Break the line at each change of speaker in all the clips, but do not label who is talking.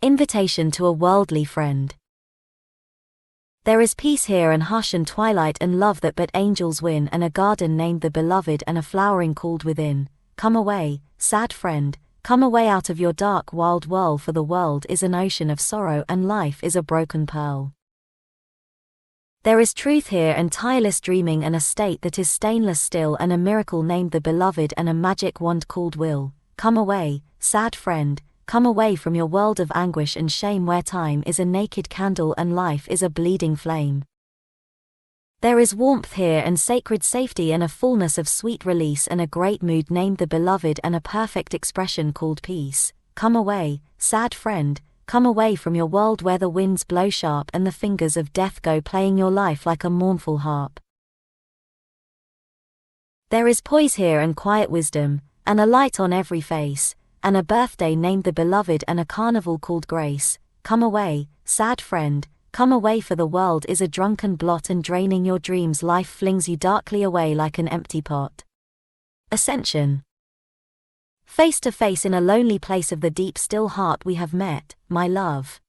Invitation to a worldly friend. There is peace here and hush and twilight and love that but angels win, and a garden named the Beloved and a flowering called within. Come away, sad friend, come away out of your dark wild whirl, for the world is an ocean of sorrow and life is a broken pearl. There is truth here and tireless dreaming and a state that is stainless still, and a miracle named the Beloved and a magic wand called will. Come away, sad friend, come away from your world of anguish and shame, where time is a naked candle and life is a bleeding flame. There is warmth here and sacred safety and a fullness of sweet release and a great mood named the Beloved and a perfect expression called peace. Come away, sad friend, come away from your world where the winds blow sharp and the fingers of death go playing your life like a mournful harp. There is poise here and quiet wisdom, and a light on every face, and a birthday named the Beloved and a carnival called grace. Come away, sad friend, come away, for the world is a drunken blot and draining your dreams, life flings you darkly away like an empty pot. Ascension. Face to face in a lonely place of the deep still heart we have met, my love.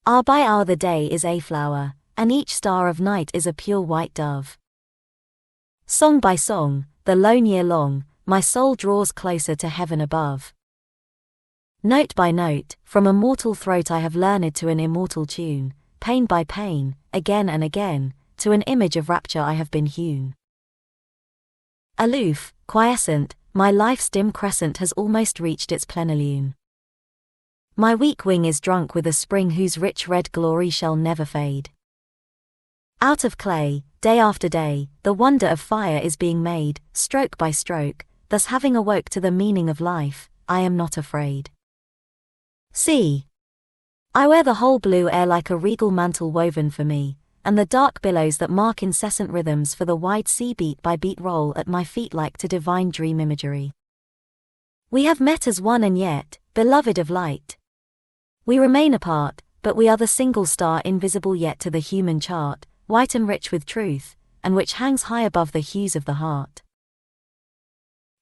Hour by hour the day is a flower, and each star of night is a pure white dove. Song by song, the lone year long, my soul draws closer to heaven above. Note by note, from a mortal throat I have learned to an immortal tune, pain by pain, again and again, to an image of rapture I have been hewn. Aloof, quiescent, my life's dim crescent has almost reached its plenilune. My weak wing is drunk with a spring whose rich red glory shall never fade. Out of clay, day after day, the wonder of fire is being made, stroke by stroke, thus having awoke to the meaning of life, I am not afraid. See, I wear the whole blue air like a regal mantle woven for me, and the dark billows that mark incessant rhythms for the wide sea beat by beat roll at my feet like to divine dream imagery. We have met as one and yet, beloved of light. We remain apart, but we are the single star invisible yet to the human chart, white and rich with truth, and which hangs high above the hues of the heart.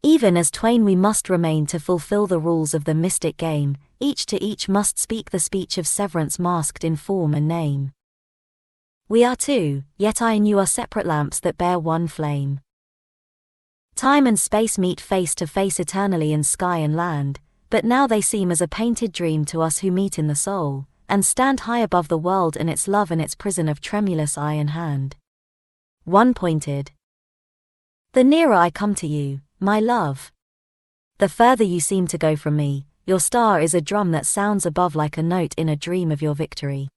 Even as twain we must remain to fulfill the rules of the mystic game, each to each must speak the speech of severance masked in form and name. We are two, yet I and you are separate lamps that bear one flame. Time and space meet face to face eternally in sky and land, but now they seem as a painted dream to us who meet in the soul, and stand high above the world and its love and its prison of tremulous eye and hand. One pointed. The nearer I come to you, my love, the further you seem to go from me. Your star is a drum that sounds above like a note in a dream of your victory.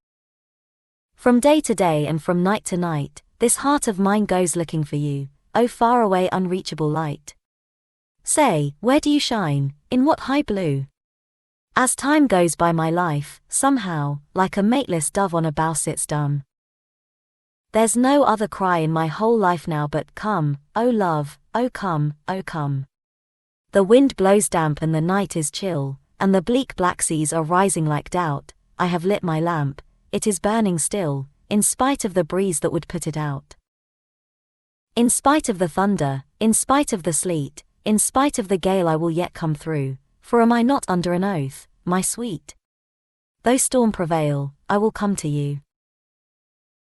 From day to day and from night to night, this heart of mine goes looking for you, O far away unreachable light. Say, where do you shine, in what high blue? As time goes by my life, somehow, like a mateless dove on a bough sits dumb. There's no other cry in my whole life now but come, O love, O come, O come. The wind blows damp and the night is chill, and the bleak black seas are rising like doubt. I have lit my lamp, it is burning still, in spite of the breeze that would put it out. In spite of the thunder, in spite of the sleet, in spite of the gale I will yet come through, for am I not under an oath, my sweet? Though storm prevail, I will come to you.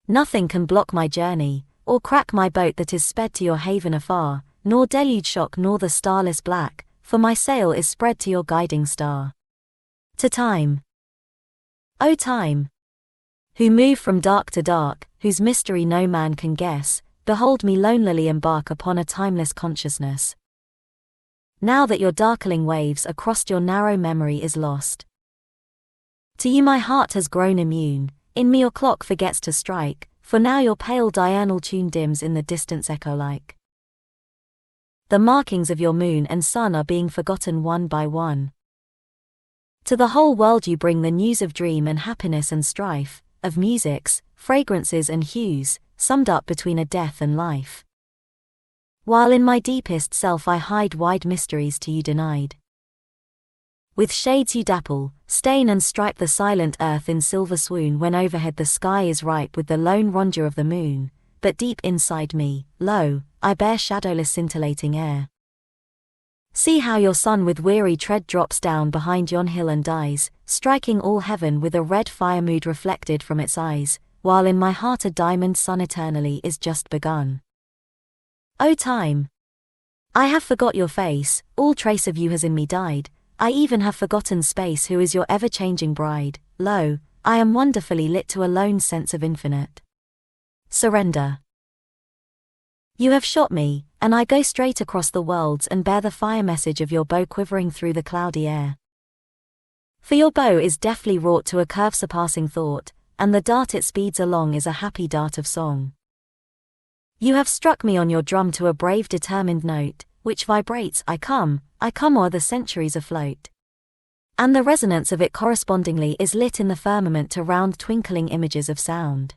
Nothing can block my journey, or crack my boat that is sped to your haven afar, nor deluge shock nor the starless black, for my sail is spread to your guiding star. To time. O time, who move from dark to dark, whose mystery no man can guess, behold me lonelily embark upon a timeless consciousness. Now that your darkling waves across your narrow memory is lost. To you my heart has grown immune, in me your clock forgets to strike, for now your pale diurnal tune dims in the distance echo like. The markings of your moon and sun are being forgotten one by one. To the whole world you bring the news of dream and happiness and strife, of musics, fragrances and hues, summed up between a death and life. While in my deepest self I hide wide mysteries to you denied. With shades you dapple, stain and stripe the silent earth in silver swoon when overhead the sky is ripe with the lone rondure of the moon, but deep inside me, lo, I bear shadowless scintillating air. See how your sun with weary tread drops down behind yon hill and dies, striking all heaven with a red fire mood reflected from its eyes, while in my heart a diamond sun eternally is just begun. O time! I have forgot your face, all trace of you has in me died, I even have forgotten space who is your ever-changing bride, lo, I am wonderfully lit to a lone sense of infinite surrender. You have shot me, and I go straight across the worlds and bear the fire message of your bow quivering through the cloudy air. For your bow is deftly wrought to a curve surpassing thought, and the dart it speeds along is a happy dart of song. You have struck me on your drum to a brave determined note, which vibrates, I come o'er the centuries afloat. And the resonance of it correspondingly is lit in the firmament to round twinkling images of sound.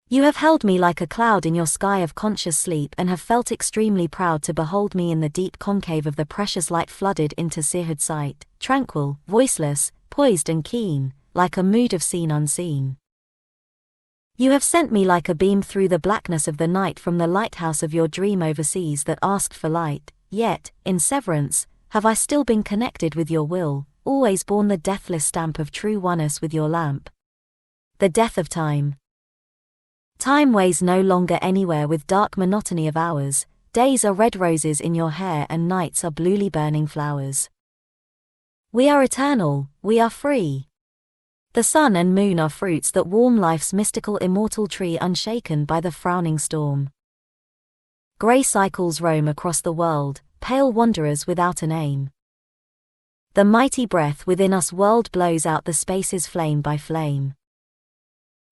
You have held me like a cloud in your sky of conscious sleep and have felt extremely proud to behold me in the deep concave of the precious light flooded into seared sight, tranquil, voiceless, poised and keen, like a mood of scene unseen. You have sent me like a beam through the blackness of the night from the lighthouse of your dream overseas that asked for light, yet, in severance, have I still been connected with your will, always borne the deathless stamp of true oneness with your lamp. The death of time. Time weighs no longer anywhere with dark monotony of hours, days are red roses in your hair and nights are bluely burning flowers. We are eternal, we are free. The sun and moon are fruits that warm life's mystical immortal tree unshaken by the frowning storm. Grey cycles roam across the world, pale wanderers without an aim. The mighty breath within us world blows out the spaces flame by flame.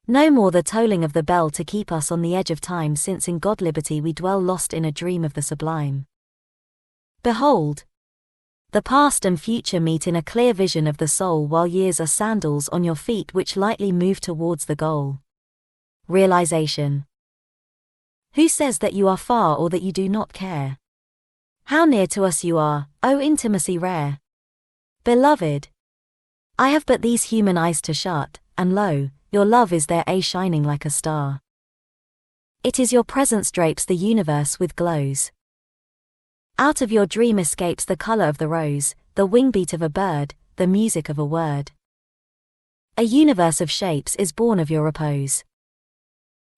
No more the tolling of the bell to keep us on the edge of time, since in God liberty we dwell lost in a dream of the sublime. Behold! The past and future meet in a clear vision of the soul, while years are sandals on your feet which lightly move towards the goal. Realization. Who says that you are far or that you do not care? How near to us you are, O intimacy rare! Beloved! I have but these human eyes to shut, and lo, your love is there shining like a star. It is your presence drapes the universe with glows. Out of your dream escapes the color of the rose, the wing-beat of a bird, the music of a word. A universe of shapes is born of your repose.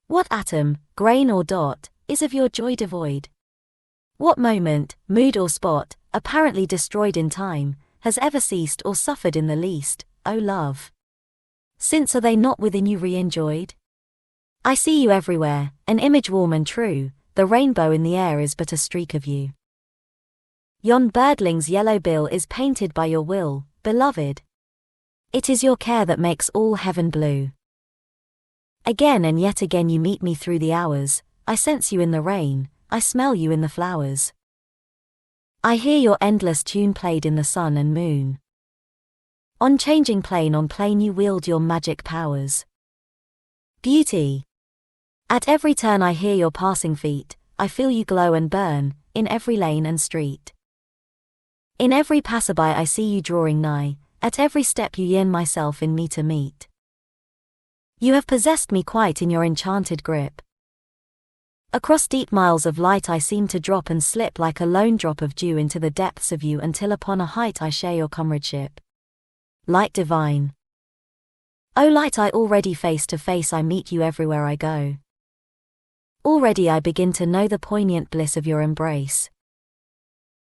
What atom, grain or dot, is of your joy devoid? What moment, mood or spot, apparently destroyed in time, has ever ceased or suffered in the least, O love? Since are they not within you re-enjoyed? I see you everywhere, an image warm and true, the rainbow in the air is but a streak of you. Yon birdling's yellow bill is painted by your will, beloved. It is your care that makes all heaven blue. Again and yet again you meet me through the hours, I sense you in the rain, I smell you in the flowers. I hear your endless tune played in the sun and moon. On changing plane on plane you wield your magic powers. Beauty. At every turn I hear your passing feet, I feel you glow and burn, in every lane and street. In every passerby I see you drawing nigh, at every step you yearn myself in me to meet. You have possessed me quite in your enchanted grip. Across deep miles of light I seem to drop and slip like a lone drop of dew into the depths of you until upon a height I share your comradeship. Light divine. O light I already face to face I meet you everywhere I go. Already I begin to know the poignant bliss of your embrace.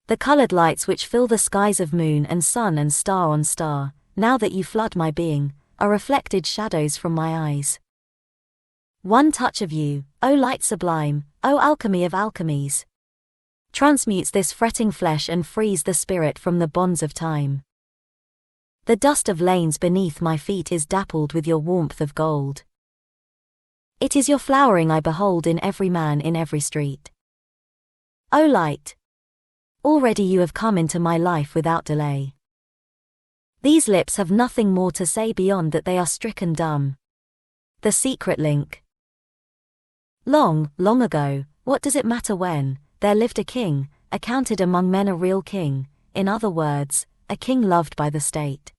The colored lights which fill the skies of moon and sun and star on star, now that you flood my being, are reflected shadows from my eyes. One touch of you, O light sublime, O alchemy of alchemies, transmutes this fretting flesh and frees the spirit from the bonds of time. The dust of lanes beneath my feet is dappled with your warmth of gold. It is your flowering I behold in every man in every street. O light! Already you have come into my life without delay. These lips have nothing more to say beyond that they are stricken dumb. The secret link. Long, long ago, what does it matter when, there lived a king, accounted among men a real king, in other words, a king loved by the state.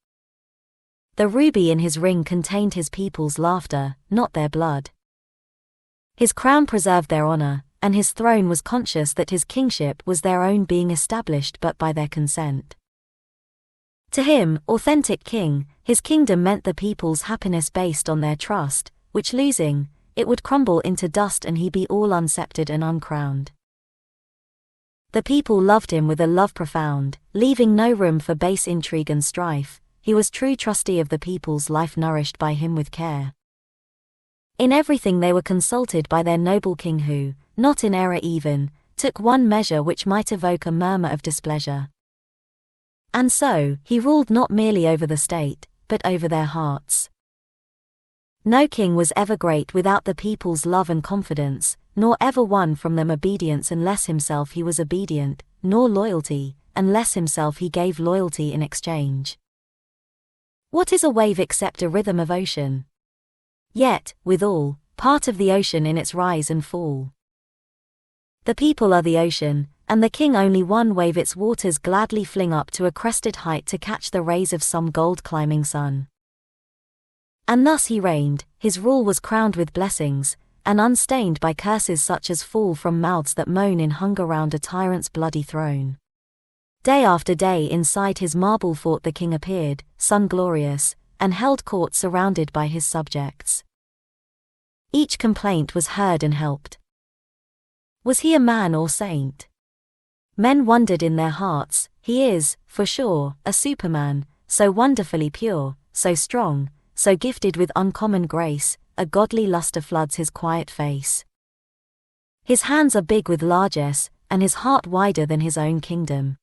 The ruby in his ring contained his people's laughter, not their blood. His crown preserved their honor, and his throne was conscious that his kingship was their own being established but by their consent. To him, authentic king, his kingdom meant the people's happiness based on their trust, which losing, it would crumble into dust and he be all unsceptered and uncrowned. The people loved him with a love profound, leaving no room for base intrigue and strife. He was true trustee of the people's life nourished by him with care. In everything they were consulted by their noble king who, not in error even, took one measure which might evoke a murmur of displeasure. And so, he ruled not merely over the state, but over their hearts. No king was ever great without the people's love and confidence, nor ever won from them obedience unless himself he was obedient, nor loyalty, unless himself he gave loyalty in exchange. What is a wave except a rhythm of ocean? Yet, withal, part of the ocean in its rise and fall. The people are the ocean, and the king only one wave its waters gladly fling up to a crested height to catch the rays of some gold-climbing sun. And thus he reigned, his rule was crowned with blessings, and unstained by curses such as fall from mouths that moan in hunger round a tyrant's bloody throne. Day after day inside his marble fort the king appeared, sun-glorious, and held court surrounded by his subjects. Each complaint was heard and helped. Was he a man or saint? Men wondered in their hearts. He is, for sure, a superman, so wonderfully pure, so strong, so gifted with uncommon grace, a godly luster floods his quiet face. His hands are big with largesse, and his heart wider than his own kingdom.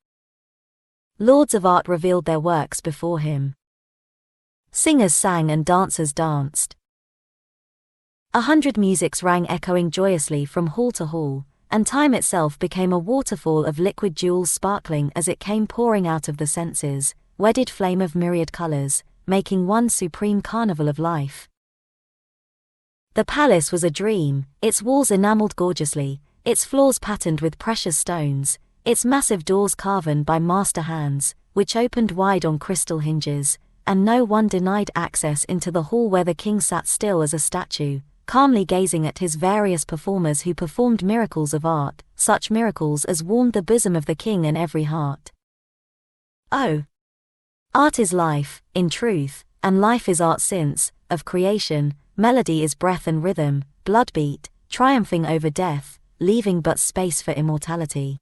Lords of art revealed their works before him. Singers sang and dancers danced. 100 musics rang echoing joyously from hall to hall, and time itself became a waterfall of liquid jewels sparkling as it came pouring out of the senses, wedded flame of myriad colors, making one supreme carnival of life. The palace was a dream, its walls enameled gorgeously, its floors patterned with precious stones, its massive doors carven by master hands, which opened wide on crystal hinges, and no one denied access into the hall where the king sat still as a statue, calmly gazing at his various performers who performed miracles of art, such miracles as warmed the bosom of the king and every heart. Oh! Art is life, in truth, and life is art since, of creation, melody is breath and rhythm, blood beat, triumphing over death, leaving but space for immortality.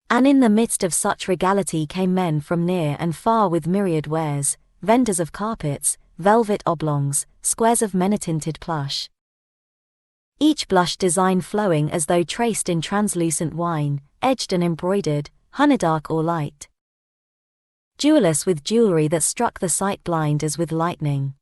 And in the midst of such regality came men from near and far with myriad wares, vendors of carpets, velvet oblongs, squares of many-tinted plush. Each blush design flowing as though traced in translucent wine, edged and embroidered, honeydark or light. Jewellers with jewelry that struck the sight blind as with lightning.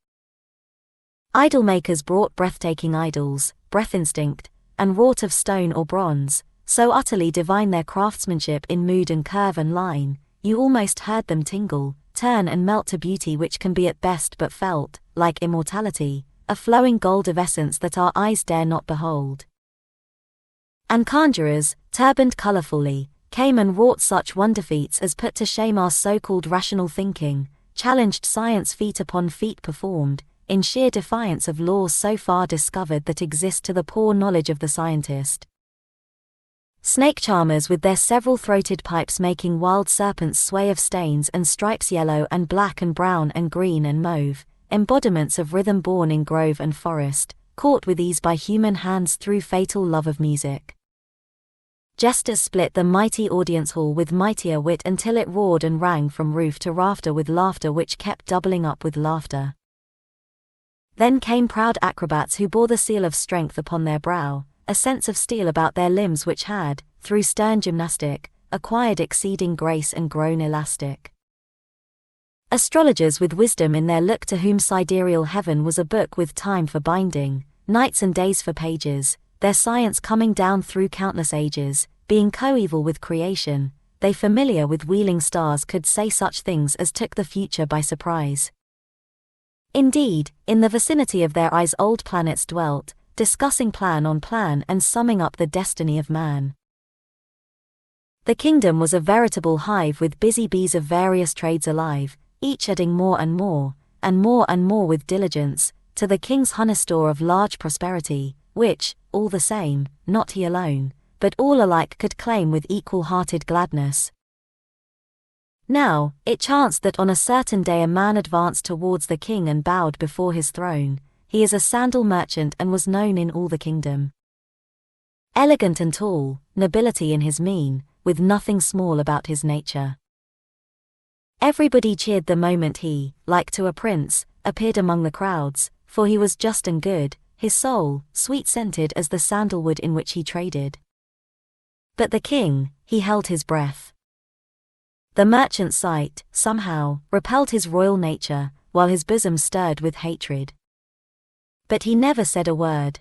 Idol makers brought breathtaking idols, breath instinct, and wrought of stone or bronze, so utterly divine their craftsmanship in mood and curve and line, you almost heard them tingle, turn and melt to beauty which can be at best but felt, like immortality, a flowing gold of essence that our eyes dare not behold. And conjurers, turbaned colourfully, came and wrought such wonder feats as put to shame our so-called rational thinking, challenged science feat upon feat performed, in sheer defiance of laws so far discovered that exist to the poor knowledge of the scientist. Snake charmers with their several-throated pipes making wild serpents sway of stains and stripes yellow and black and brown and green and mauve, embodiments of rhythm born in grove and forest, caught with ease by human hands through fatal love of music. Jesters split the mighty audience hall with mightier wit until it roared and rang from roof to rafter with laughter which kept doubling up with laughter. Then came proud acrobats who bore the seal of strength upon their brow, a sense of steel about their limbs which had, through stern gymnastic, acquired exceeding grace and grown elastic. Astrologers with wisdom in their look to whom sidereal heaven was a book with time for binding, nights and days for pages, their science coming down through countless ages, being coeval with creation, they familiar with wheeling stars could say such things as took the future by surprise. Indeed, in the vicinity of their eyes old planets dwelt, discussing plan on plan and summing up the destiny of man. The kingdom was a veritable hive with busy bees of various trades alive, each adding more and more, and more with diligence, to the king's honey store of large prosperity, which, all the same, not he alone, but all alike could claim with equal-hearted gladness. Now, it chanced that on a certain day a man advanced towards the king and bowed before his throne. He is a sandal merchant and was known in all the kingdom. Elegant and tall, nobility in his mien, with nothing small about his nature. Everybody cheered the moment he, like to a prince, appeared among the crowds, for he was just and good, his soul, sweet-scented as the sandalwood in which he traded. But the king, he held his breath. The merchant's sight, somehow, repelled his royal nature, while his bosom stirred with hatred. But he never said a word.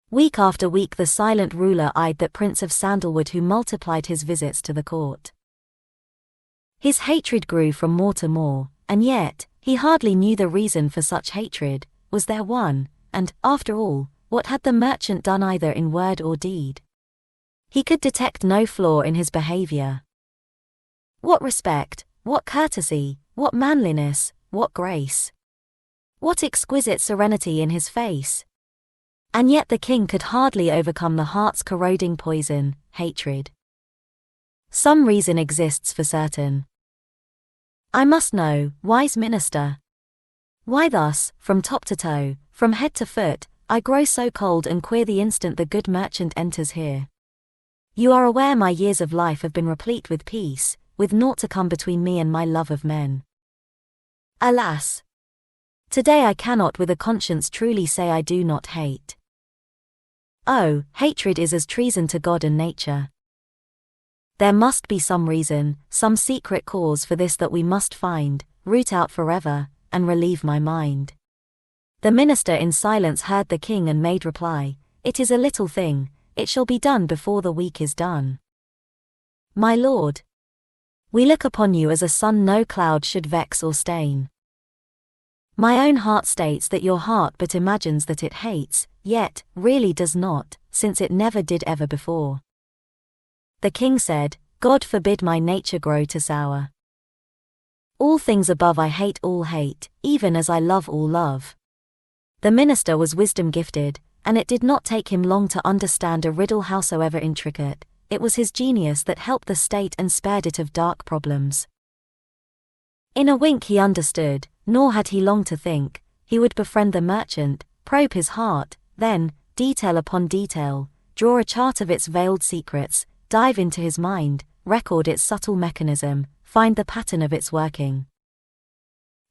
Week after week the silent ruler eyed that prince of sandalwood who multiplied his visits to the court. His hatred grew from more to more, and yet, he hardly knew the reason for such hatred. Was there one? And, after all, what had the merchant done either in word or deed? He could detect no flaw in his behavior. What respect, what courtesy, what manliness, what grace. What exquisite serenity in his face. And yet the king could hardly overcome the heart's corroding poison, hatred. Some reason exists for certain. I must know, wise minister. Why thus, from top to toe, from head to foot, I grow so cold and queer the instant the good merchant enters here? You are aware my years of life have been replete with peace, with naught to come between me and my love of men. Alas! Today I cannot with a conscience truly say I do not hate. Oh, hatred is as treason to God and nature. There must be some reason, some secret cause for this that we must find, root out forever, and relieve my mind. The minister in silence heard the king and made reply, It is a little thing, it shall be done before the week is done. My lord, we look upon you as a sun no cloud should vex or stain. My own heart states that your heart but imagines that it hates, yet, really does not, since it never did ever before. The king said, God forbid my nature grow to sour. All things above I hate all hate, even as I love all love. The minister was wisdom gifted, and it did not take him long to understand a riddle howsoever intricate. It was his genius that helped the state and spared it of dark problems. In a wink he understood, nor had he long to think. He would befriend the merchant, probe his heart, then, detail upon detail, draw a chart of its veiled secrets, dive into his mind, record its subtle mechanism, find the pattern of its working.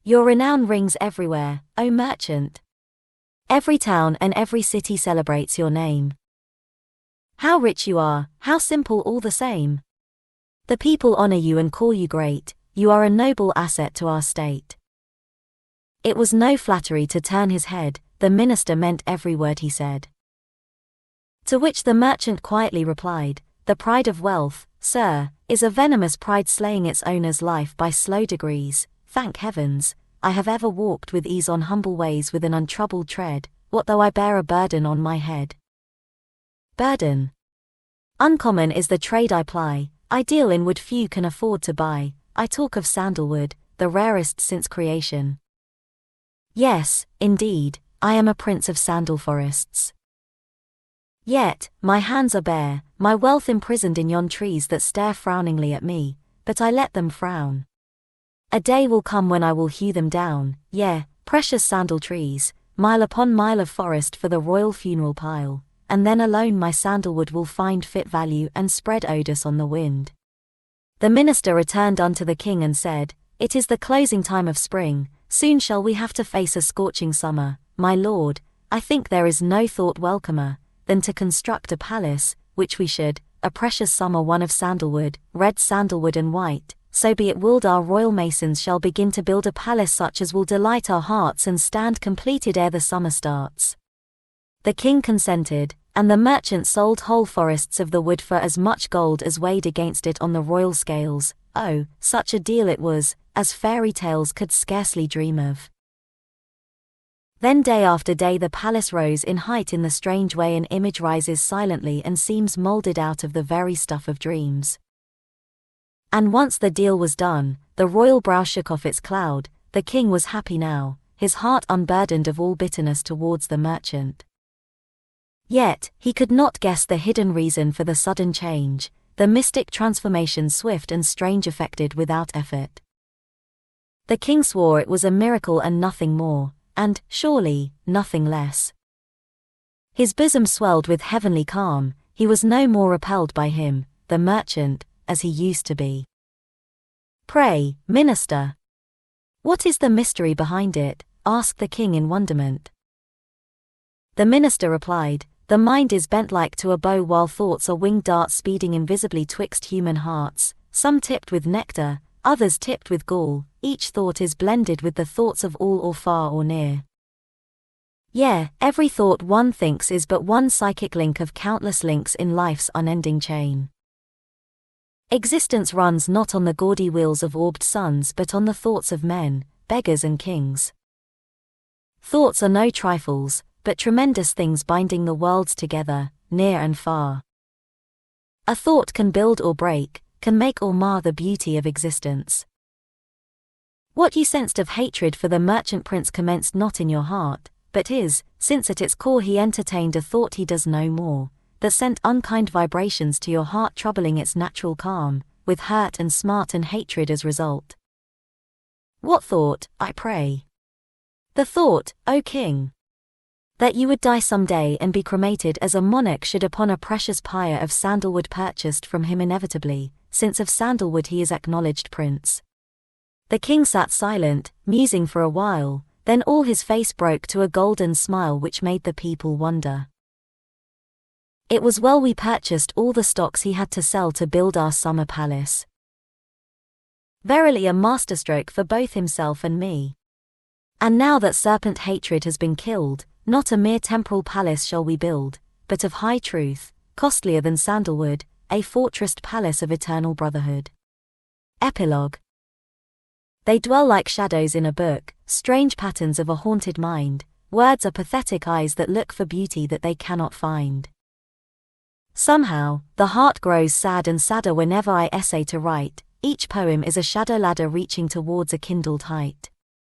Your renown rings everywhere, O merchant. Every town and every city celebrates your name. How rich you are, how simple all the same. The people honor you and call you great, you are a noble asset to our state. It was no flattery to turn his head, the minister meant every word he said. To which the merchant quietly replied, The pride of wealth, sir, is a venomous pride slaying its owner's life by slow degrees. Thank heavens, I have ever walked with ease on humble ways with an untroubled tread, what though I bear a burden on my head? Burden. Uncommon is the trade I ply, I deal in wood few can afford to buy, I talk of sandalwood, the rarest since creation. Yes, indeed, I am a prince of sandal forests. Yet, my hands are bare, my wealth imprisoned in yon trees that stare frowningly at me, but I let them frown. A day will come when I will hew them down, yea, precious sandal trees, mile upon mile of forest for the royal funeral pile, and then alone my sandalwood will find fit value and spread odors on the wind. The minister returned unto the king and said, It is the closing time of spring, soon shall we have to face a scorching summer. My lord, I think there is no thought welcomer than to construct a palace, which we should, a precious summer one of sandalwood, red sandalwood and white, so be it willed our royal masons shall begin to build a palace such as will delight our hearts and stand completed ere the summer starts. The king consented, and the merchant sold whole forests of the wood for as much gold as weighed against it on the royal scales. Oh, such a deal it was, as fairy tales could scarcely dream of. Then day after day the palace rose in height in the strange way an image rises silently and seems moulded out of the very stuff of dreams. And once the deal was done, the royal brow shook off its cloud, the king was happy now, his heart unburdened of all bitterness towards the merchant. Yet, he could not guess the hidden reason for the sudden change, the mystic transformation swift and strange effected without effort. The king swore it was a miracle and nothing more, and, surely, nothing less. His bosom swelled with heavenly calm, he was no more repelled by him, the merchant, as he used to be. "Pray, minister, what is the mystery behind it?" asked the king in wonderment. The minister replied, "The mind is bent like to a bow while thoughts are winged darts speeding invisibly twixt human hearts, some tipped with nectar, others tipped with gall, each thought is blended with the thoughts of all or far or near. Yea, every thought one thinks is but one psychic link of countless links in life's unending chain. Existence runs not on the gaudy wheels of orbed suns but on the thoughts of men, beggars and kings. Thoughts are no trifles, but tremendous things binding the worlds together, near and far. A thought can build or break, can make or mar the beauty of existence. What you sensed of hatred for the merchant prince commenced not in your heart, but his, since at its core he entertained a thought he does no more, that sent unkind vibrations to your heart troubling its natural calm, with hurt and smart and hatred as result. What thought, I pray? The thought, O king, that you would die some day and be cremated as a monarch should upon a precious pyre of sandalwood purchased from him inevitably, since of sandalwood he is acknowledged prince. The king sat silent, musing for a while, then all his face broke to a golden smile which made the people wonder. It was well we purchased all the stocks he had to sell to build our summer palace. Verily a masterstroke for both himself and me. And now that serpent hatred has been killed, not a mere temporal palace shall we build, but of high truth, costlier than sandalwood, a fortressed palace of eternal brotherhood. Epilogue. They dwell like shadows in a book, strange patterns of a haunted mind, words are pathetic eyes that look for beauty that they cannot find. Somehow, the heart grows sad and sadder whenever I essay to write, each poem is a shadow ladder reaching towards a kindled height.